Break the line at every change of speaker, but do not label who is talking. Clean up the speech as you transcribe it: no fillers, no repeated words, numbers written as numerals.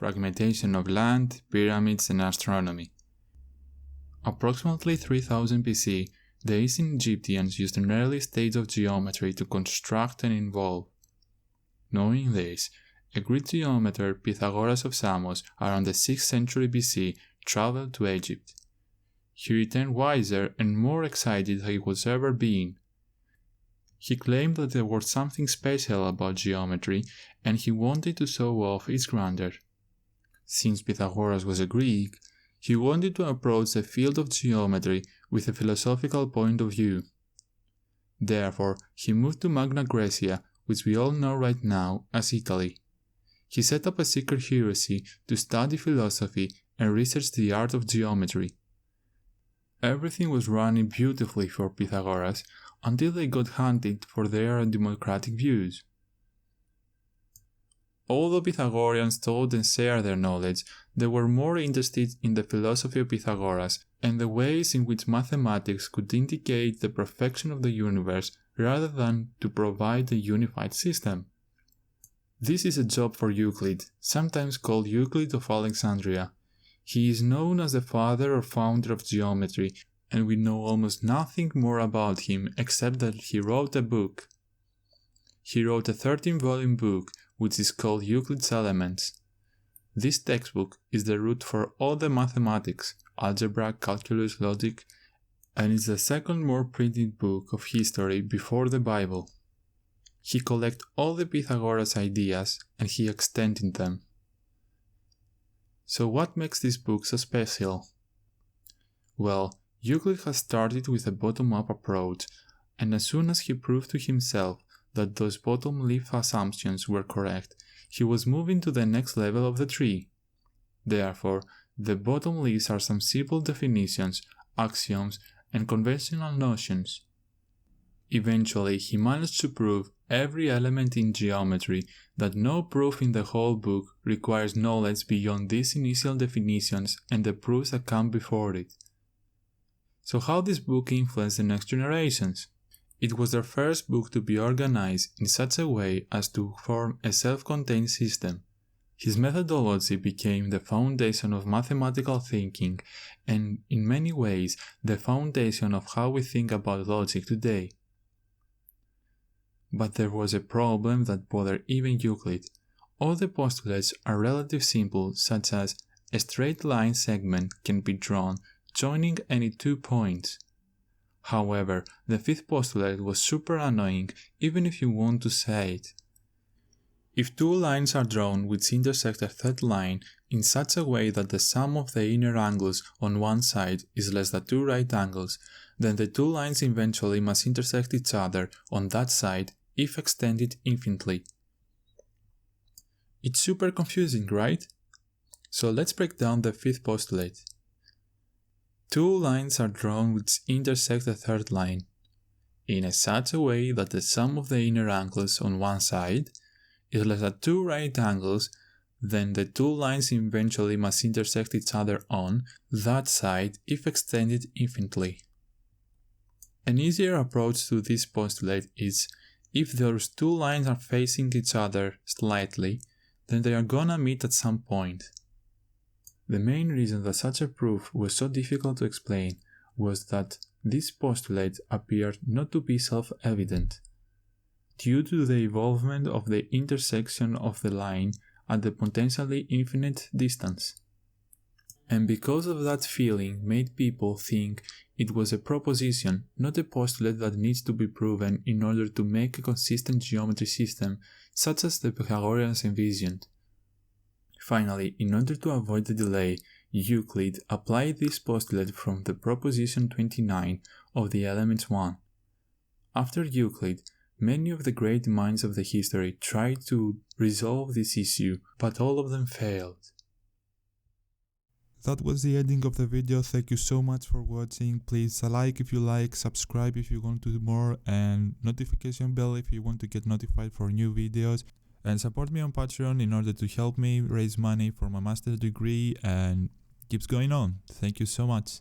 fragmentation of land, pyramids, and astronomy. Approximately 3000 BC, the ancient Egyptians used an early stage of geometry to construct and evolve. Knowing this, a Greek geometer, Pythagoras of Samos, around the 6th century BC, traveled to Egypt. He returned wiser and more excited than he was ever been. He claimed that there was something special about geometry, and he wanted to show off its grandeur. Since Pythagoras was a Greek, he wanted to approach the field of geometry with a philosophical point of view. Therefore, he moved to Magna Graecia, which we all know right now as Italy. He set up a secret heresy to study philosophy and research the art of geometry. Everything was running beautifully for Pythagoras until they got hunted for their undemocratic views. Although Pythagoreans taught and shared their knowledge, they were more interested in the philosophy of Pythagoras and the ways in which mathematics could indicate the perfection of the universe rather than to provide a unified system. This is a job for Euclid, sometimes called Euclid of Alexandria. He is known as the father or founder of geometry, and we know almost nothing more about him except that he wrote a book. He wrote a 13-volume book which is called Euclid's Elements. This textbook is the root for all the mathematics, algebra, calculus, logic, and is the second more printed book of history before the Bible. He collected all the Pythagoras ideas and he extended them. So what makes this book so special? Well, Euclid has started with a bottom-up approach, and as soon as he proved to himself that those bottom-leaf assumptions were correct, he was moving to the next level of the tree. Therefore, the bottom leaves are some simple definitions, axioms, and conventional notions. Eventually, he managed to prove every element in geometry that no proof in the whole book requires knowledge beyond these initial definitions and the proofs that come before it. So how this book influenced the next generations? It was their first book to be organized in such a way as to form a self-contained system. His methodology became the foundation of mathematical thinking and, in many ways, the foundation of how we think about logic today. But there was a problem that bothered even Euclid. All the postulates are relatively simple, such as a straight line segment can be drawn joining any 2 points. However, the fifth postulate was super annoying even if you want to say it. If 2 lines are drawn which intersect a third line in such a way that the sum of the inner angles on one side is less than 2 right angles, then the 2 lines eventually must intersect each other on that side if extended infinitely. It's super confusing, right? So let's break down the fifth postulate. 2 lines are drawn which intersect the third line in such a way that the sum of the inner angles on one side is less than 2 right angles, then the 2 lines eventually must intersect each other on that side if extended infinitely. An easier approach to this postulate is if those 2 lines are facing each other slightly, then they are gonna meet at some point. The main reason that such a proof was so difficult to explain was that this postulate appeared not to be self-evident, due to the involvement of the intersection of the line at the potentially infinite distance. And because of that feeling made people think it was a proposition, not a postulate that needs to be proven in order to make a consistent geometry system such as the Pythagoreans envisioned. Finally, in order to avoid the delay, Euclid applied this postulate from the proposition 29 of the Elements 1. After Euclid, many of the great minds of the history tried to resolve this issue, but all of them failed.
That was the ending of the video. Thank you so much for watching. Please like if you like, subscribe if you want to do more, and notification bell if you want to get notified for new videos. And support me on Patreon in order to help me raise money for my master's degree and keeps going on. Thank you so much.